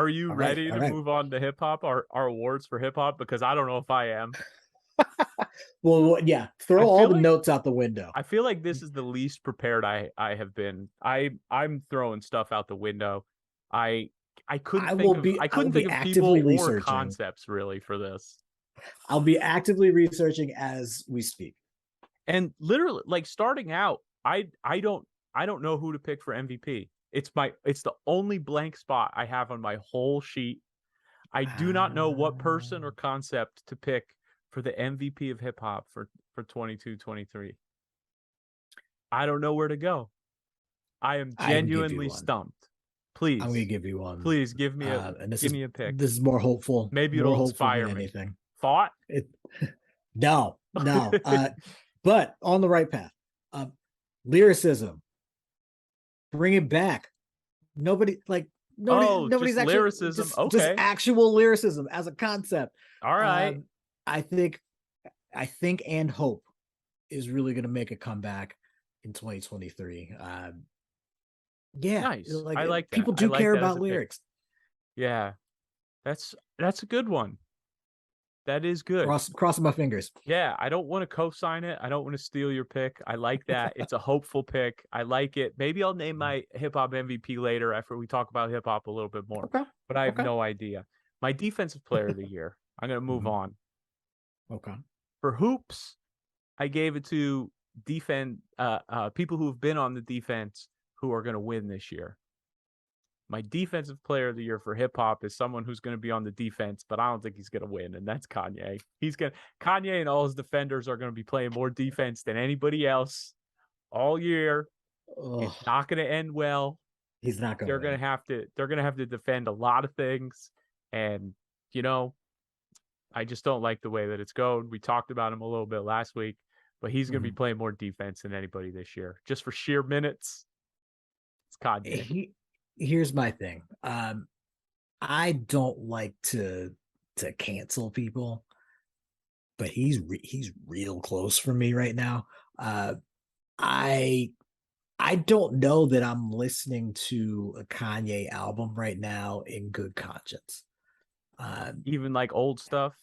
Are you All right, ready all to right. move on to hip hop? Our awards for hip hop? Because I don't know if I am. Well, yeah, I throw all feel the like notes out the window. I feel like this is the least prepared I have been. I'm throwing stuff out the window. I I couldn't think of I I will couldn't think be of people actively or researching. concepts really for this. I'll be actively researching as we speak. And literally, like starting out, I don't know who to pick for MVP. It's the only blank spot I have on my whole sheet. I do not know what person or concept to pick for the MVP of hip hop for 22-23. I don't know where to go. I am I can give you genuinely one. stumped. I'm gonna Please, give you one. please And give me a pick. this is Maybe more it'll hopeful than inspire me. anything. Thought? It, no, no. But on the right path. Uh, Lyricism, bring it back. Nobody like Oh, nobody's just actually lyricism. just Okay. actual lyricism as a concept. All right. I think and hope is really going to make a comeback in 2023. Yeah, Nice. like I like that. people I do like care that as about a pick. lyrics. Yeah. That's a good one. That is good. Crossing my fingers. Yeah, I don't want to co-sign it. I don't want to steal your pick. I like that. It's a hopeful pick. I like it. Maybe I'll name my hip hop MVP later after we talk about hip hop a little bit more. Okay. But I have Okay. no idea. My defensive player of the year. I'm going to move on. Okay. For hoops, I gave it to people who have been on the defense who are going to win this year. My defensive player of the year for hip hop is someone who's going to be on the defense, but I don't think he's going to win, and that's Kanye. Kanye and all his defenders are going to be playing more defense than anybody else all year. Ugh, It's not going to end well. he's not going They're to going win. to have to defend a lot of things, and you know, I just don't like the way that it's going. We talked about him a little bit last week, but he's going to be playing more defense than anybody this year, just for sheer minutes. It's Kanye. Here's my thing. I don't like to cancel people, but he's real close for me right now. I don't know that I'm listening to a Kanye album right now in good conscience. Even like old stuff.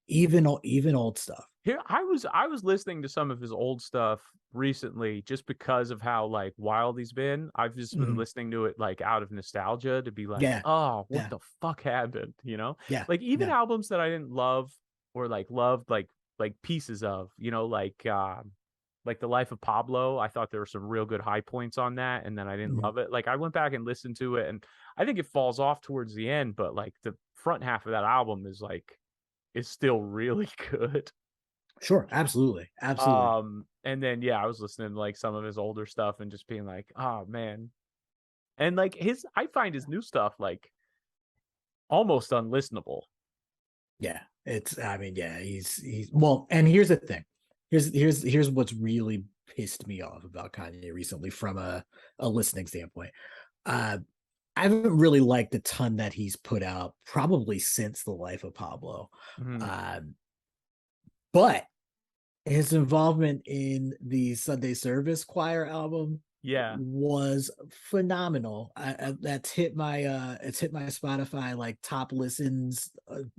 Even old stuff. Here I was listening to some of his old stuff recently just because of how like wild he's been. I've just been listening to it like out of nostalgia to be like, Yeah. oh, what Yeah. the fuck happened? You know? Yeah. Like even Yeah. albums that I didn't love or like loved like pieces of, like The Life of Pablo. I thought there were some real good high points on that, and then I didn't love it. Like I went back and listened to it, and I think it falls off towards the end, but like the front half of that album is still really good. Sure, absolutely. Absolutely. And then yeah, I was listening to like some of his older stuff and just being like, oh man. And like I find his new stuff like almost unlistenable. Yeah. He's well, and here's the thing. Here's what's really pissed me off about Kanye recently from a listening standpoint. I haven't really liked the ton that he's put out probably since The Life of Pablo. But his involvement in the Sunday Service Choir album was phenomenal. That's hit my it's hit my Spotify like top listens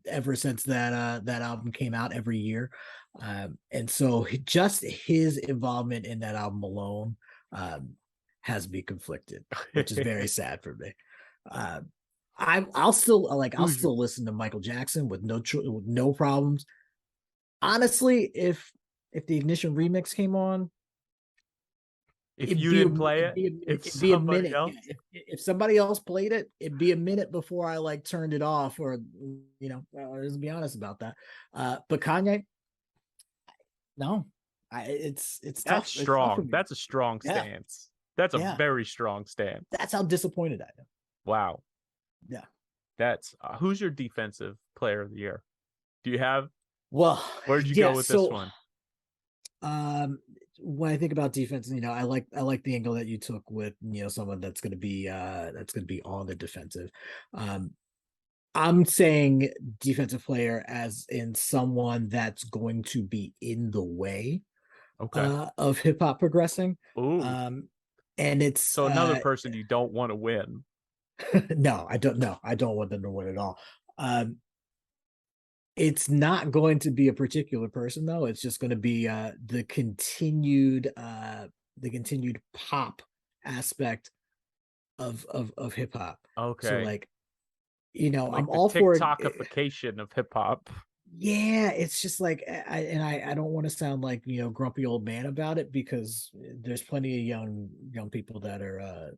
ever since that album came out every year. And so just his involvement in that album alone has me conflicted, which is very sad for me. I'll still listen to Michael Jackson with no problems. Honestly, if the Ignition remix came on, if you didn't play it, it'd be a minute. If somebody else played it, it'd be a minute before I like turned it off, or let's be honest about that. But Kanye, no, it's that's tough. strong. That's a strong stance. That's a very strong stance. That's how disappointed I am. Wow. Yeah. That's who's your defensive player of the year? Do you have? Well, where'd you go with this one? When I think about defense, I like the angle that you took with someone that's going to be on the defensive. I'm saying defensive player as in someone that's going to be in the way of hip hop progressing. Ooh. And it's so another person you don't want to win. No, I don't know. I don't want them to win at all. Um, it's not going to be a particular person though. It's just going to be the continued pop aspect of hip hop. So Okay. like, I'm Like the all for it. TikTokification of hip hop. Yeah, it's just like I don't want to sound like grumpy old man about it, because there's plenty of young people that are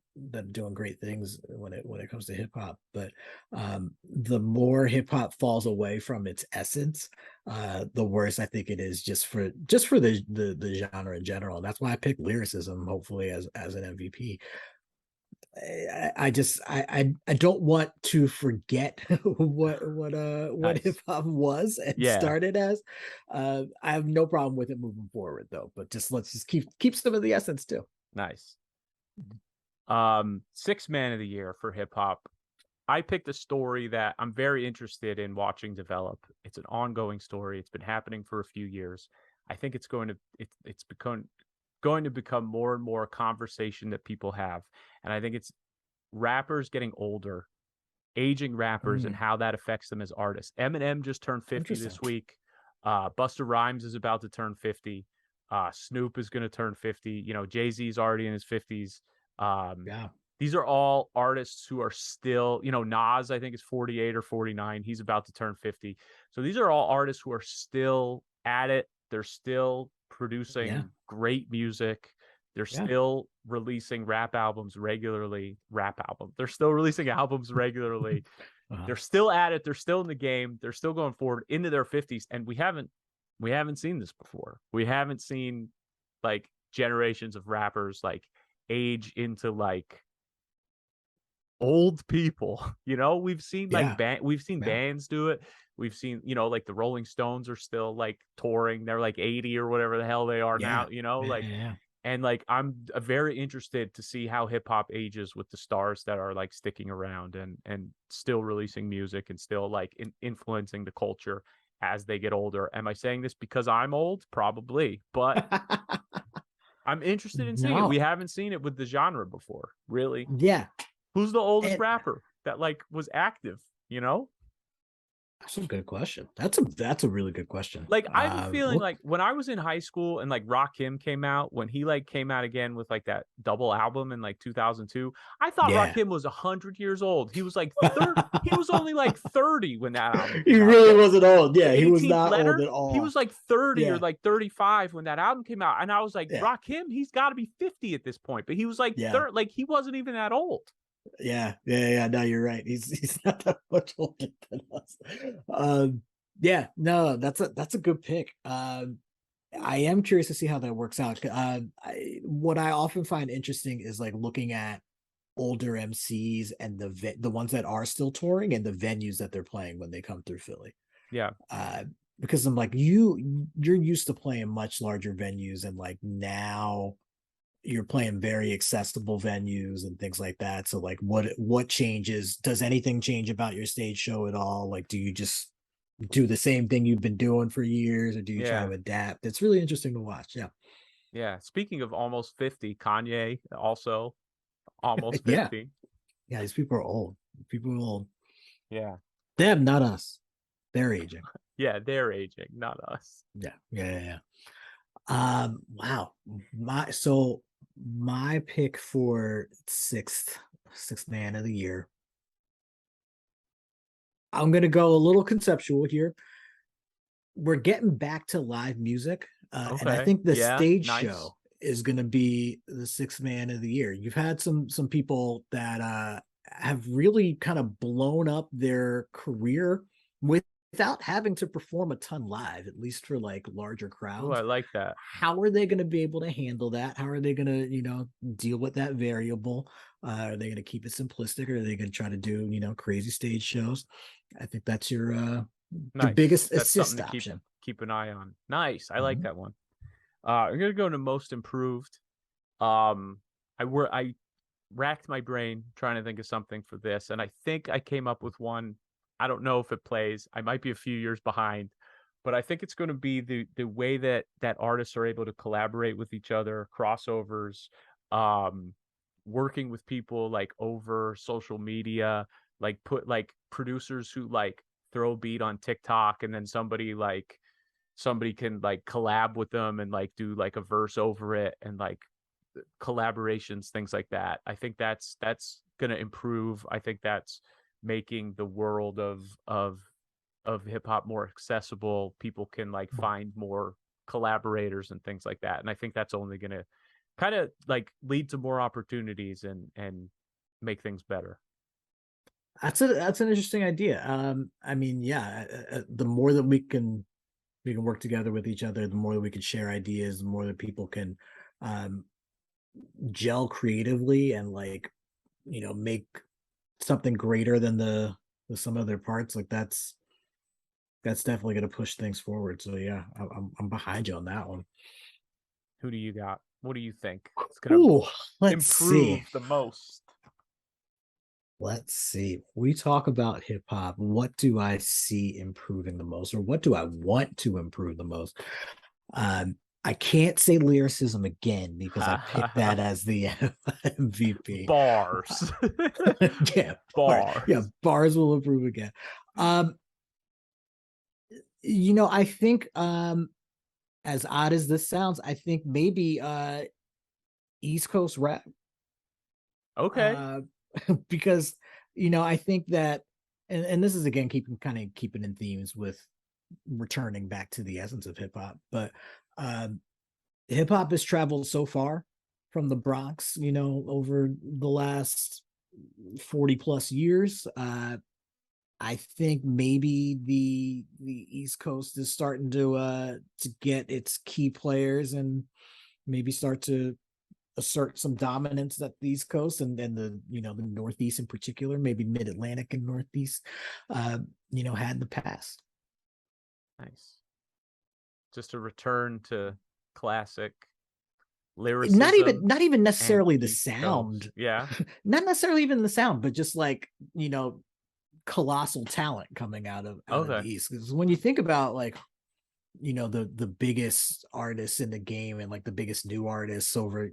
doing great things when it comes to hip hop. But the more hip hop falls away from its essence, the worse I think it is, just for the genre in general. And that's why I picked lyricism, hopefully, as an MVP. I don't want to forget what hip Nice. hop was and Yeah. started as. I have no problem with it moving forward though, but let's just keep some of the essence too. Nice. Sixth man of the year for hip hop. I picked a story that I'm very interested in watching develop. It's an ongoing story. It's been happening for a few years. I think it's going to become more and more a conversation that people have. And I think it's rappers getting older, aging rappers, and Mm, how that affects them as artists. Eminem just turned 50 interesting. this week. Busta Rhymes is about to turn 50. Snoop is going to turn 50. Jay-Z's already in his 50s. Um, Yeah. these are all artists who are still, Nas, I think, is 48 or 49. He's about to turn 50. So these are all artists who are still at it. They're still Yeah. producing great music. They're Yeah. still releasing rap albums regularly. Rap album. They're still releasing albums regularly. Uh-huh. They're still at it. They're still in the game. They're still going forward into their 50s. And we haven't seen this before. We haven't seen like generations of rappers like age into like old people. We've seen Yeah. we've seen Yeah. bands do it. We've seen, like the Rolling Stones are still like touring. They're like 80 or whatever the hell they are Yeah. now, Yeah. like, Yeah. and like I'm very interested to see how hip hop ages with the stars that are like sticking around and still releasing music and still like influencing the culture as they get older. Am I saying this because I'm old? Probably, but Yeah. I'm interested in seeing it. We No. haven't seen it with the genre before, really. Yeah. Who's the oldest And rapper that like was active, that's a good question. That's a really good question. Like I have a feeling What? like when I was in high school and like Rakim came out, when he like came out again with like that double album in like 2002, I thought Yeah. Rakim was 100 years old. He was like he was only like 30 when that album He came out. really wasn't old. The Yeah, he was 18th not old letter, at he was all. like 30 or Yeah. like 35 when that album came out. And I was like, Yeah. Rakim, he's got to be 50 at this point. But he was like Yeah. 30, like he wasn't even that old. Yeah. Yeah. Yeah. No, you're right. He's not that much older than us. Yeah, no, that's a good pick. I am curious to see how that works out. What I often find interesting is like looking at older MCs and the ones that are still touring and the venues that they're playing when they come through Philly. Yeah. Uh, because I'm like, you're used to playing much larger venues, and like now you're playing very accessible venues and things like that. So like, what changes? Does anything change about your stage show at all? Like, do you just do the same thing you've been doing for years, or do you try Yeah. to adapt? It's really interesting to watch. Yeah. Yeah. Speaking of almost 50, Kanye also almost Yeah. 50. Yeah. These people are old. People are old. Yeah. Them, not us. They're aging. Yeah, they're aging, not us. Yeah. Yeah. Yeah. Yeah. Wow. My pick for sixth man of the year. I'm gonna go a little conceptual here. We're getting back to live music, and I Okay. think the Yeah, stage nice. show is going to be the sixth man of the year. You've had some people that have really kind of blown up their career without having to perform a ton live, at least for like larger Oh, I crowds. like that. How are they going to be able to handle that? How are they going to, deal with that variable? Are they going to keep it simplistic, or are they going to try to do, crazy stage shows? I think that's your Nice. biggest That's something assist to keep option. keep an eye on. Nice. I like Mhm. that one. I'm gonna go to most improved. Um, I racked my brain trying to think of something for this, and I think I came up with one. I don't know if it plays. I might be a few years behind, but I think it's going to be the way that artists are able to collaborate with each other, crossovers, um, working with people like over social media, like put like producers who like throw a beat on TikTok and then somebody can like collab with them and like do like a verse over it and like collaborations, things like that. I think that's going to improve. I think that's making the world of hip hop more accessible. People can like find more collaborators and things like that. And I think that's only going to kind of like lead to more opportunities and make things better. That's an interesting idea. I mean, yeah, the more that we can work together with each other, the more that we can share ideas, the more that people can gel creatively and like, make something greater than the sum of their parts. Like that's definitely going to push things forward. So yeah, I'm behind you on that one. Who do you got? What do you think it's going to improve the most? Let's see. We talk about hip hop. What do I see improving the most, or what do I want to improve the most? I can't say lyricism again because I picked that as the MVP. Bars. Yeah, bars. Yeah, bars will improve again. I think as odd as this sounds, I think maybe East Coast rap. Okay. Because I think that, and this is again keeping in themes with returning back to the essence of hip hop, but hip hop has traveled so far from the Bronx, over the last 40 plus years. I think maybe the East Coast is starting to get its key players and maybe start to assert some dominance at the East Coast and then the Northeast in particular, maybe Mid-Atlantic and Northeast, had the past. Nice. Just a return to classic lyricism. Not even necessarily the sound. Coast. Yeah. Not necessarily even the sound, but just like, colossal talent coming out of the East. Because when you think about like, the biggest artists in the game and like the biggest new artists over,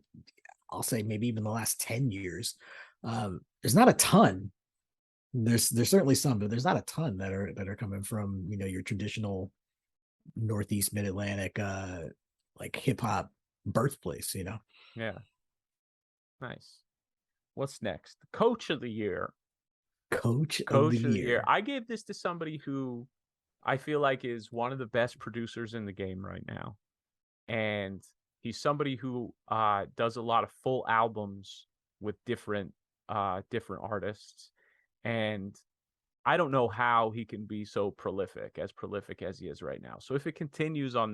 I'll say maybe even the last 10 years, there's not a ton. There's certainly some, but there's not a ton that are coming from, your traditional Northeast Mid-Atlantic like hip hop birthplace, Yeah. Nice. What's next? Coach of the year. Coach of the year. I gave this to somebody who I feel like is one of the best producers in the game right now. And he's somebody who does a lot of full albums with different artists. And I don't know how he can be so prolific as he is right now. So if it continues on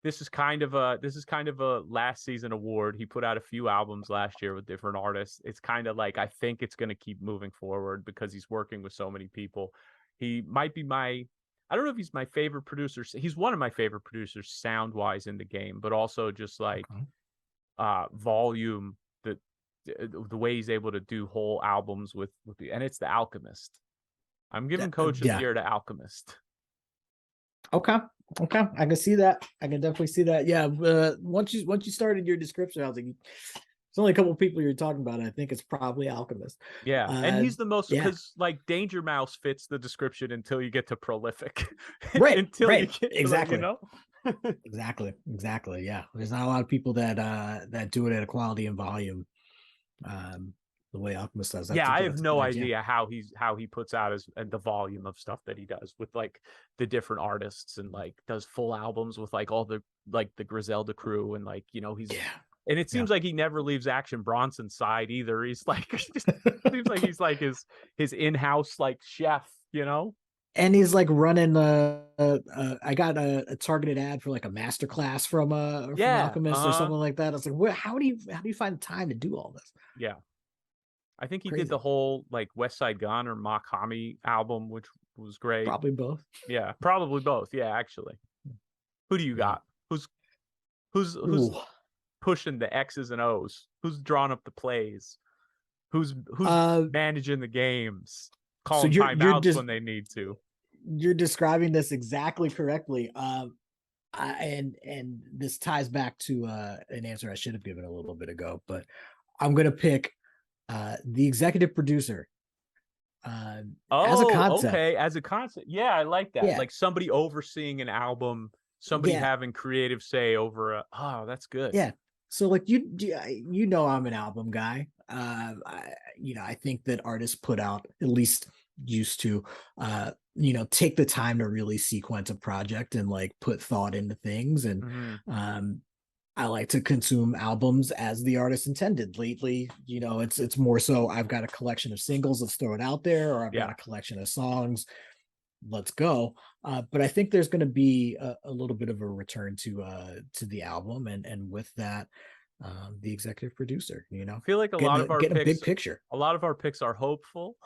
this is kind of a last season award. He put out a few albums last year with different artists. It's kind of like I think it's going to keep moving forward because he's working with so many people. He might be I don't know if he's my favorite producer. He's one of my favorite producers sound wise in the game, but also just like volume, the way he's able to do whole albums with and it's The Alchemist. I'm giving Coach of the Year to Alchemist. Okay, I can see that. I can definitely see that. Yeah, once you started your description, I was like, there's only a couple of people you're talking about. I think it's probably Alchemist. Yeah, and he's the most because like Danger Mouse fits the description until you get to prolific. Right. Until right. you get exactly. Exactly. Yeah, there's not a lot of people that do it at a quality and volume. The way Alchemist does. I have no idea how he puts out the volume of stuff that he does with like the different artists and like does full albums with like all the like the Griselda crew and like he's and it seems like he never leaves Action Bronson's side either. He's like seems like he's like his in-house like chef, And he's like running I got a targeted ad for like a master class from Alchemist or something like that. I was like, how do you find time to do all this? Yeah. I think he did the whole like West Side Gun or Makami album, which was great. Probably both. Yeah, probably both. Yeah, actually. Who do you got? Who's pushing the X's and O's? Who's drawing up the plays? Who's managing the games? Calling timeouts when they need to. You're describing this exactly correctly. And this ties back to an answer I should have given a little bit ago, but I'm gonna pick the executive producer as a Oh, concept. okay. As a concept. Yeah, I like that. Yeah, Like somebody overseeing an album, somebody yeah, having creative say over oh, that's good. yeah. So like you know I'm an album guy. I think that artists put out, at least used to, take the time to really sequence a project and like put thought into things. And Hmm. um, I like to consume albums as the artist intended. Lately, it's more so I've got a collection of singles, let's throw it out there, or I've got Yeah. a collection of songs, let's go. But I think there's going to be a little bit of a return to the album, and with that, the executive producer, I feel like getting a big picture. a lot of our picks are hopeful.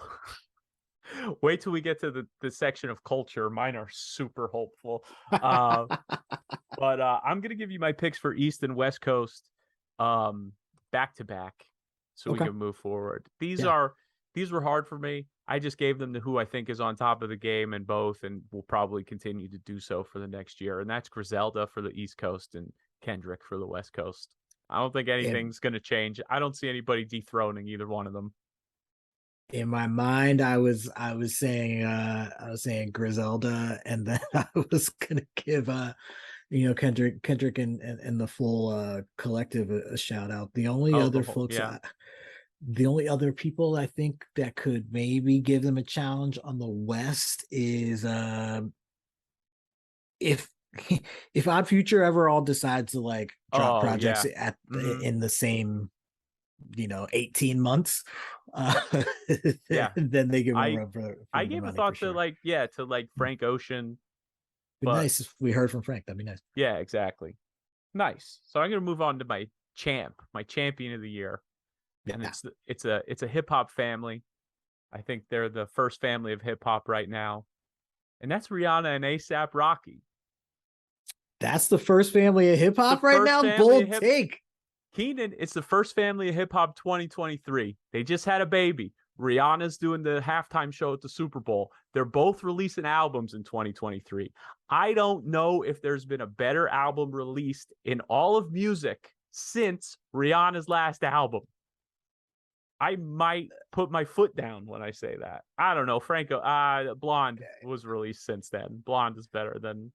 Wait till we get to the section of culture. Mine are super hopeful. Uh, but I'm gonna give you my picks for East and West Coast, back to back, so we Okay. can move forward. Yeah. These were hard for me. I just gave them to who I think is on top of the game in both, and will probably continue to do so for the next year. And that's Griselda for the East Coast and Kendrick for the West Coast. I don't think In anything's gonna change. I don't see anybody dethroning either one of them. in my mind, I was saying Griselda, and then I was gonna give Kendrick and the full collective a shout out. The only Oh, the other whole folks yeah. the only other people I think that could maybe give them a challenge on the West is if if Odd Future ever all decides to like drop Oh projects yeah. Hmm. in the same 18 months, uh Yeah. then they give them a I run for I the gave a money for thought to sure. Frank Ocean, Be but nice if we heard from Frank. That'd be nice. yeah, exactly. Nice. So I'm gonna move on to my champion of the year, and Yeah, it's a hip hop family. I think they're the first family of hip hop right now, and that's Rihanna and ASAP Rocky. that's the first family of hip The hop right first now. family of Bold hip take. Keenan, it's the first family of hip hop 2023. They just had a baby. Rihanna's doing the halftime show at the Super Bowl. They're both releasing albums in 2023. I don't know if there's been a better album released in all of music since Rihanna's last album. I might put my foot down when I say that. I don't know. Franco, Blonde was released since then. Blonde is better than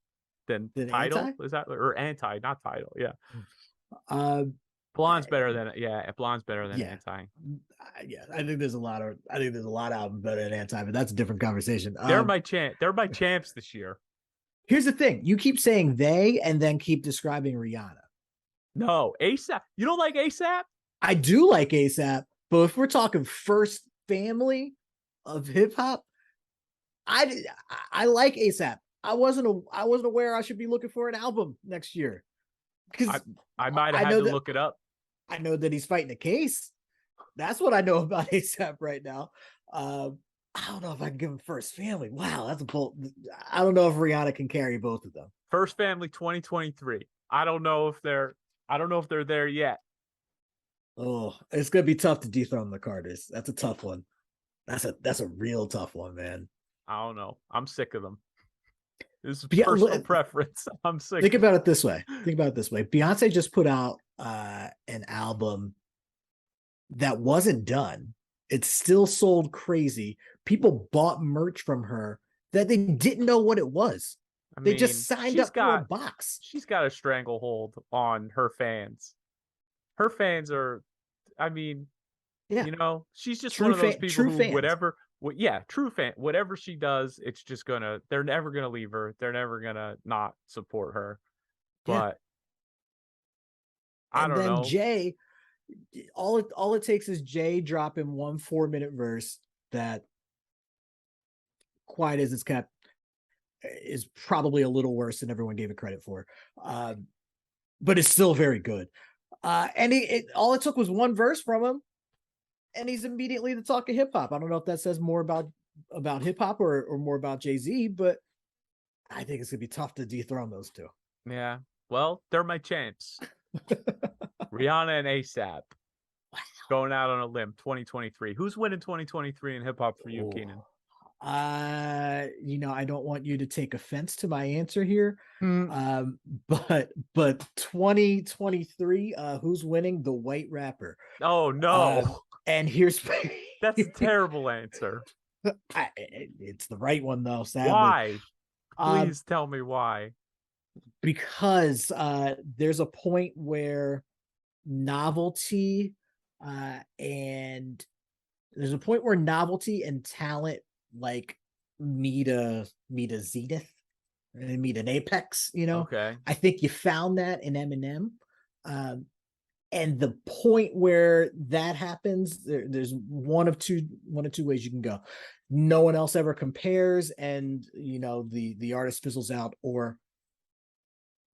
Then Title. anti. Is that or Anti, not Title. Yeah. Uh, Blonde's better than Blonde's better than yeah, Anti. yeah. I think there's a lot of albums better than anti, but that's a different conversation. They're my champs this year. Here's the thing: you keep saying they, and then keep describing Rihanna. No, ASAP. You don't like ASAP? I do like ASAP, but if we're talking first family of hip hop, I like ASAP. I wasn't aware I should be looking for an album next year because I might have I had know to that look it up. I know that he's fighting a case. That's what I know about ASAP right now. I don't know if I can give him first family. Wow, that's a bold. I don't know if Rihanna can carry both of them. First family 2023. I don't know if they're there yet. Oh, it's gonna be tough to dethrone the Carters. That's a tough one. That's a real tough one, man. I don't know. I'm sick of them. This is Yeah, personal preference. I'm sick. Think about it this way. Beyonce just put out an album that wasn't done. It still sold crazy. People bought merch from her that they didn't know what it was. They just signed up for a box. She's got a stranglehold on her fans. Her fans are, Yeah, she's just one of those people who fans. true fan. Whatever she does, they're never gonna leave her. They're never gonna not support her. But I and don't then know. Jay, all it takes is Jay dropping 1 4-minute verse that, quiet as it's kept, is probably a little worse than everyone gave it credit for, but it's still very good. And all it took was one verse from him, and he's immediately the talk of hip hop. I don't know if that says more about hip hop or more about Jay-Z, but I think it's gonna be tough to dethrone those two. Yeah, well, they're my champs. Rihanna and ASAP. Wow. Going out on a limb, 2023. Who's winning 2023 in hip hop for you, Keenan? I don't want you to take offense to my answer here. Mm. But 2023, who's winning? The White Rapper. Oh no. And here's That's a terrible answer. It's the right one though, sadly. Why? Please tell me why. Because there's a point where novelty and talent like meet a zenith and meet an apex. Okay. I think you found that in Eminem. And the point where that happens, there's one of two ways you can go. No one else ever compares, and the artist fizzles out, or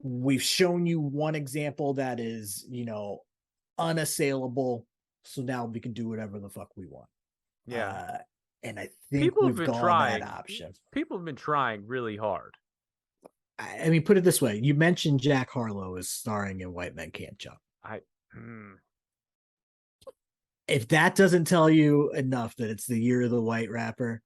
we've shown you one example that is unassailable, so now we can do whatever the fuck we want. Yeah. And I think we've gone that option. People have been trying really hard. I mean, put it this way: you mentioned Jack Harlow is starring in White Men Can't Jump. If that doesn't tell you enough that it's the year of the white rapper,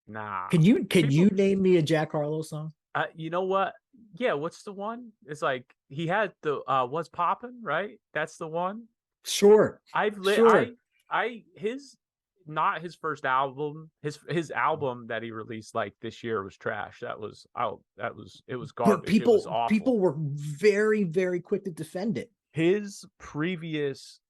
nah. Can you name me a Jack Harlow song? You know what? Yeah, what's the one? It's like he had the What's Poppin', right? That's the one. Sure. His not his first album. His album that he released like this year was trash. It was garbage. But it was awful. People were very, very quick to defend it. His previous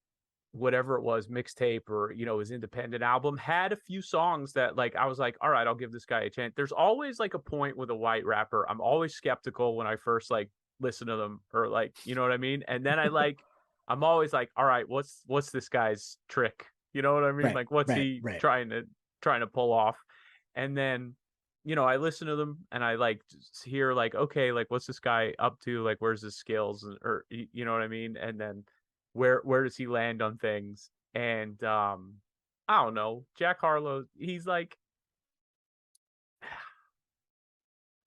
whatever it was, mixtape or his independent album had a few songs that like I was like, all right, I'll give this guy a chance. There's always like a point with a white rapper. I'm always skeptical when I first like listen to them, or like, you know what I mean? And then I'm always like, all right, what's this guy's trick? You know what I mean? Like what's he trying to pull off? And then I listen to them and I like hear like, okay, like what's this guy up to? Like where's his skills, or you know what I mean? And then where does he land on things? And I don't know, Jack Harlow, he's like,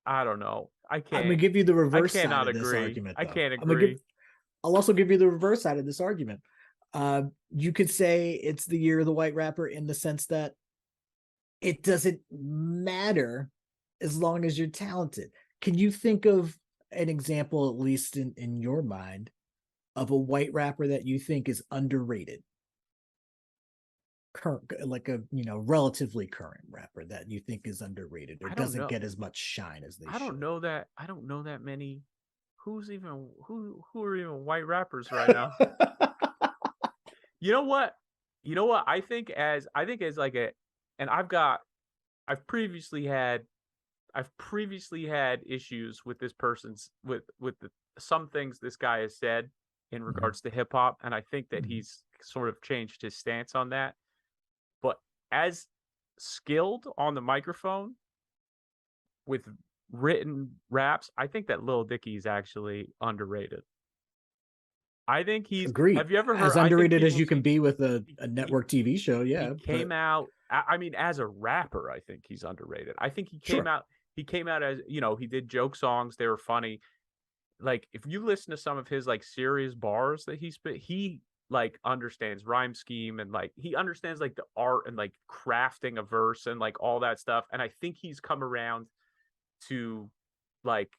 I don't know. I'm gonna give you the reverse side of this argument. I can't agree. I'll also give you the reverse side of this argument. You could say it's the year of the white rapper in the sense that it doesn't matter as long as you're talented. Can you think of an example, at least in your mind, of a white rapper that you think is underrated? Current, like a relatively current rapper that you think is underrated or doesn't get as much shine as they should. I don't know that many. Who are even white rappers right now? You know what? I think as like and I've previously had issues with this person's with some things this guy has said in regards to hip hop, and I think that he's sort of changed his stance on that. But as skilled on the microphone with written raps, I think that Lil Dicky is actually underrated. I think he's agreed. Have you ever heard as underrated as you can be with a network TV show? Yeah, he came out. I mean, as a rapper, I think he's underrated. I think he came out. He came out as he did joke songs. They were funny. Like if you listen to some of his like serious bars that he spit, he like understands rhyme scheme and like he understands like the art and like crafting a verse and like all that stuff. And I think he's come around to like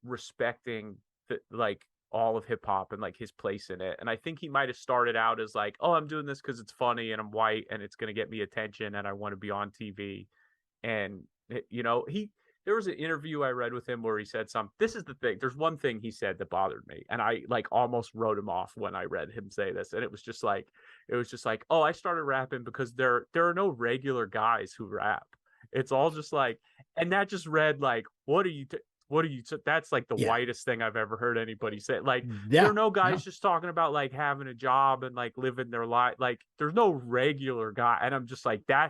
respecting the like all of hip hop and like his place in it. And I think he might have started out as like, oh, I'm doing this because it's funny and I'm white and it's going to get me attention and I want to be on TV. And there was an interview I read with him where he said this is the thing. There's one thing he said that bothered me, and I like almost wrote him off when I read him say this. And it was just like, oh, I started rapping because there are no regular guys who rap. It's all just like, and that just read like, what are you? That's like the whitest thing I've ever heard anybody say. Like, there are no guys just talking about like having a job and like living their life. Like, there's no regular guy, and I'm just like, I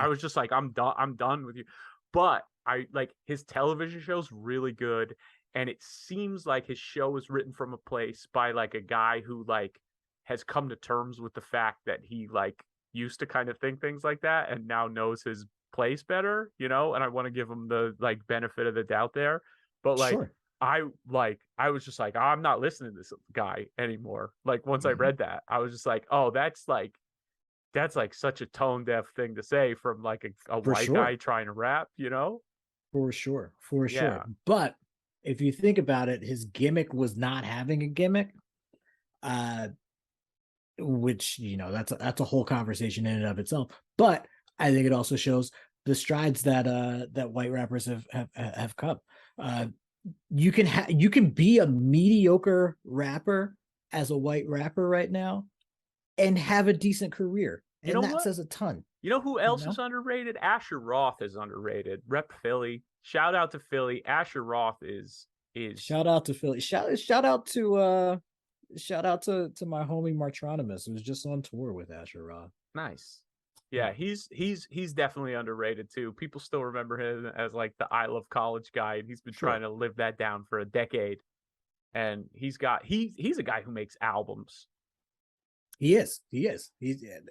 was just like, I'm done with you. But I like his television show's really good, and it seems like his show is written from a place by like a guy who like has come to terms with the fact that he like used to kind of think things like that and now knows his place better, and I want to give him the like benefit of the doubt there. But like I was just like, I'm not listening to this guy anymore. Like once I read that, I was just like, oh, that's like That's like such a tone deaf thing to say from like a For white guy sure. trying to rap, you know? For sure. For sure. Yeah. But if you think about it, his gimmick was not having a gimmick. Which, you know, that's a whole conversation in and of itself. But I think it also shows the strides that white rappers have come. You can be a mediocre rapper as a white rapper right now and have a decent career. You know And that what? says a ton. You know who else is underrated? Asher Roth is underrated. Rep Philly. Shout out to Philly. Asher Roth is shout out to Philly. Shout out to my homie Martronimus, who was just on tour with Asher Roth. Nice. Yeah, he's definitely underrated too. People still remember him as like the I Love College guy, and he's been trying to live that down for a decade. And he's a guy who makes albums. He's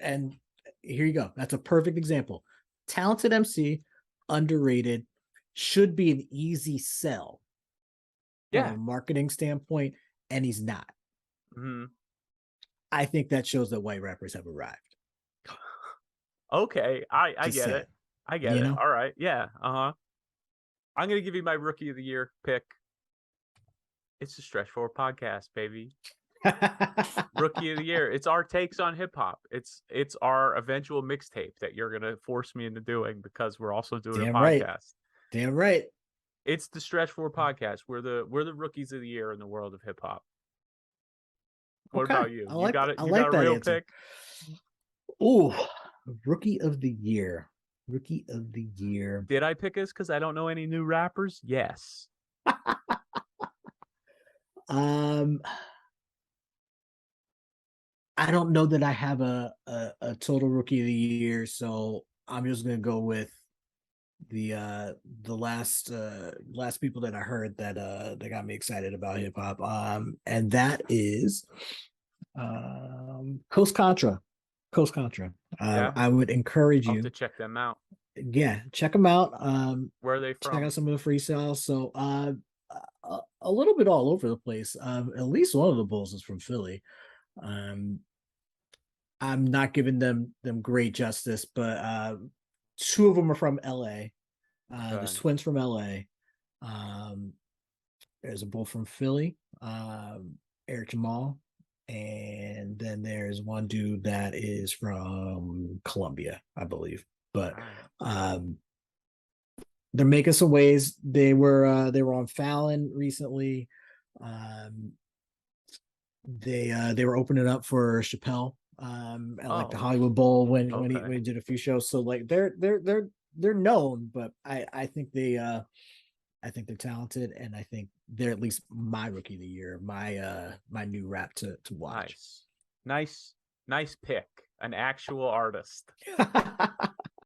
and here you go. That's a perfect example. Talented MC, underrated, should be an easy sell from a marketing standpoint, and he's not. Mm-hmm. I think that shows that white rappers have arrived. Okay, I get it. I get it. All right, yeah, I'm gonna give you my rookie of the year pick. It's the Stretch 4 podcast, baby. Rookie of the year. It's our takes on hip hop. It's our eventual mixtape that you're gonna force me into doing because we're also doing a podcast. Damn right. It's the Stretch 4 podcast. We're the rookies of the year in the world of hip hop. What about you? You got it. You got a real pick? Oh, rookie of the year. Rookie of the year. Did I pick this because I don't know any new rappers? Yes. I don't know that I have a total rookie of the year, so I'm just gonna go with the last people that I heard that got me excited about hip hop. And that is Coast Contra. Coast Contra. I would encourage you to check them out. Yeah, check them out. Where are they from? Check out some of the freestyles. So a little bit all over the place. At least one of the bulls is from Philly. I'm not giving them great justice, but two of them are from LA. There's twins from LA. There's a bull from Philly, Eric Jamal, and then there's one dude that is from Colombia, I believe. But they're making some waves. They were on Fallon recently. They were opening up for Chappelle at like the Hollywood Bowl when he did a few shows. So like they're known, but I think they're talented, and I think they're at least my rookie of the year, my new rap to watch. Nice pick. An actual artist.